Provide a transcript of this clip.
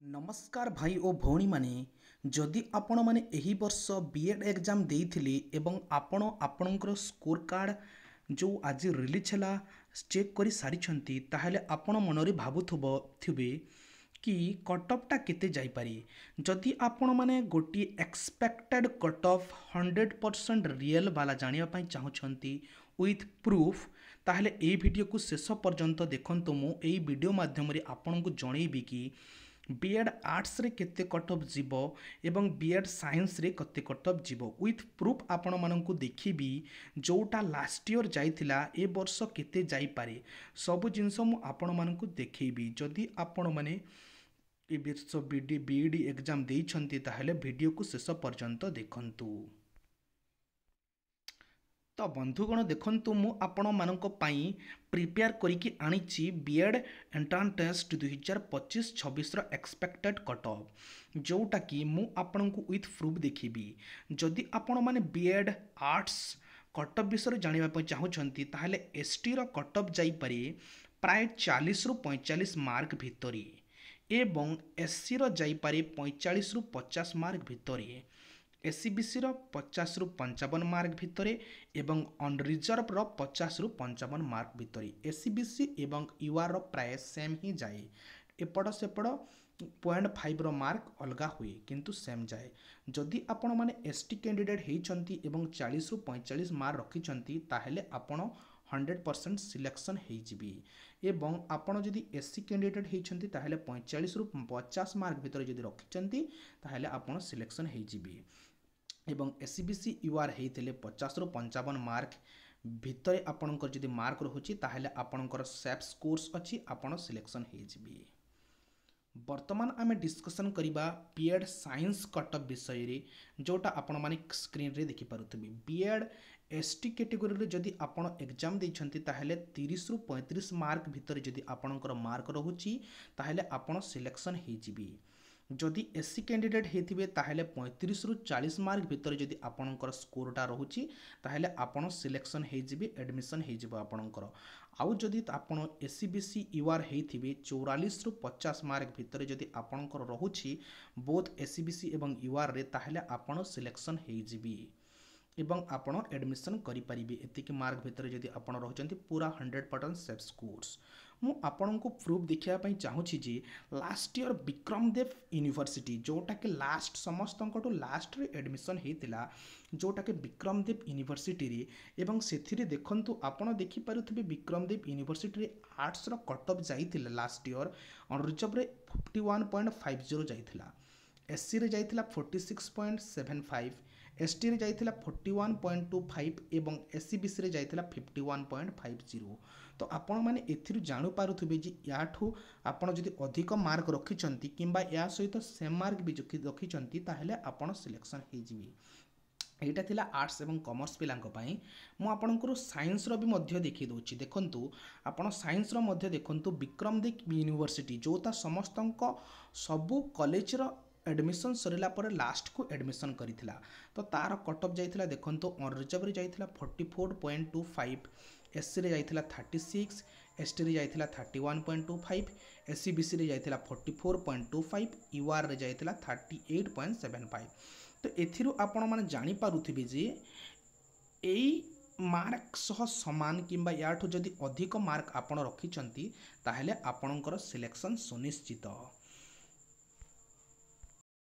नमस्कार भाई और भौणी माने जदि आपण माने एही वर्ष बीएड एग्जाम देइथिले एवं आपण आपणकर स्कोर कार्ड जो आज रिलीज हैला चेक करी सारी ताहले आपण मनरे भाबुथबो थिबे कि कट ऑफ टा केते जाई पारी। जदि आपण माने गोटी एक्सपेक्टेड कट ऑफ 100% रियल वाला जानिया पई चाहुछंती विथ प्रूफ ताहले ए वीडियो को शेष पर्यंत देखंतु। मु एई वीडियो माध्यम रे आपण को जणेबी कि बीएड आर्ट्स रे केते कट ऑफ जीवो एवं बीएड साइंस रे केते कट ऑफ जीवो विथ प्रूफ आपण माननकु देखिबी जोटा लास्ट ईयर जाइथिला ए वर्ष केते जाई पारे सब जिंस मु आपण माननकु देखैबी। जदि आपण माने ए वर्ष बीडी एग्जाम देइछंती ताहले वीडियो को शेष पर्यंत देखंतु। तो बंधुगण देखंतु मु आपण मानक पई प्रिपेयर करिकी आनिची बीएड एंट्रांस टेस्ट 2025-26 रो एक्सपेक्टेड कट ऑफ जोटा कि मु आपण को विथ प्रूफ देखिबी। जदि आपण माने बीएड आर्ट्स कट ऑफ विषय जानिबा पई चाहुछंती ताहले एसटी रो कट ऑफ जाई पारे प्राय 40 रु 45 मार्क भितरी एवं एससी रो जाई पारे 45 रु 50 मार्क भितरी, एससीबीसी रो 50 रु 55 मार्क भितरे एवं अनरिजर्व रो 50 रु 55 मार्क भितरे। एससीबीसी एवं यूआर रो प्राय सेम ही जाए, एपड़ सेपड़ 0.5 रो मार्क अलगा हुए किंतु सेम जाए। जदि आपण माने एसटी कैंडिडेट हेइछंती एवं 40 रु 45 मार्क रखिछंती ताहेले आपण 100% सिलेक्शन हो जिबी एवं आपण जदि एससी कैंडिडेट हेइछंती ताहेले 45 रु 50 मार्क भितर जदि रखिछंती ताहेले आपण सिलेक्शन हो जिबी एवं एससीबीसी यूआर हेइथिले 50 रु 55 मार्क भितर आपणकर जदि मार्क रहुची ताहेले आपणकर सेफ स्कोर्स अछि आपण सिलेक्शन हो जिबी। वर्तमान आमे डिस्कशन करिबा बीएड साइंस कट ऑफ विषय रे जोटा आपण माने स्क्रीन रे देखि पारुथबी। बीएड एसटी कैटेगरी रे जदि आपण एग्जाम देइछंती ताहेले 30 रु 35 मार्क भितर जदि आपणकर मार्क रहुची ताहेले आपण सिलेक्शन हो जिबी। जदि एससी कैंडिडेट हेथिबे ताहेले 35 रु 40 मार्क भितर जदि आपणकर स्कोरटा रहुची ताहेले आपण सिलेक्शन हो जिबे, एडमिशन हो जिबो आपणकर। आउ जदि आपण एससीबीसी यूआर हेथिबे 44 रु 50 मार्क भितर जदि आपणकर रहुची बोथ एससीबीसी एवं यूआर रे ताहेले आपण सिलेक्शन हो जिबी एवं आपण एडमिशन करि परिबे। एतिक मार्क भितर जदि आपण रहचंती पूरा 100% सेफ स्कोर्स। मु आपण को प्रूफ देखिया पई चाहूची जे लास्ट ईयर विक्रमदेव यूनिवर्सिटी जोटा के लास्ट समस्तंकटो लास्ट रे एडमिशन हेतिला जोटा के विक्रमदेव यूनिवर्सिटी रे एवं सेथिरे देखंतु आपण देखि पारुथबे विक्रमदेव यूनिवर्सिटी रे आर्ट्स रो कट ऑफ जाइतिला लास्ट ईयर अनरिजर्व रे 51.50 जाइतिला, एससी रे जाइतिला 46.75, एसटी रे जाइतिला 41.25 एवं एससीबीसी रे जाइतिला 51.50। तो आपण माने एथिरु जानु पारुथबे जे याठू आपण जदि अधिक मार्क रखिचंती किंबा या सहित सेम मार्क भी रखिचंती ताहेले आपण सिलेक्शन हो जिबी। एटा थिला आर्ट्स एवं कॉमर्स पिलांको पई। मु आपणकर साइंस रो भी मध्य देखि दोछि। देखंतु आपण साइंस रो मध्य देखंतु विक्रमदेव यूनिवर्सिटी जोता समस्तंको सबु कॉलेज रो एडमिशन सरिला पर लास्ट को एडमिशन करिथिला तो तार कट ऑफ जाइथिला देखंतु अनरिजर्व रे जाइथिला 44.25, एससी रे जाइथिला 36, एसटी रे जाइथिला 31.25, एससीबीसी रे जाइथिला 44.25, यूआर रे जाइथिला 38.75। तो एथिरु आपण माने जानि पारुथिबे जे एई मार्क सह समान किंबा याठू जदि अधिक मार्क आपण रखिचंती ताहेले आपणकर सिलेक्शन सुनिश्चित।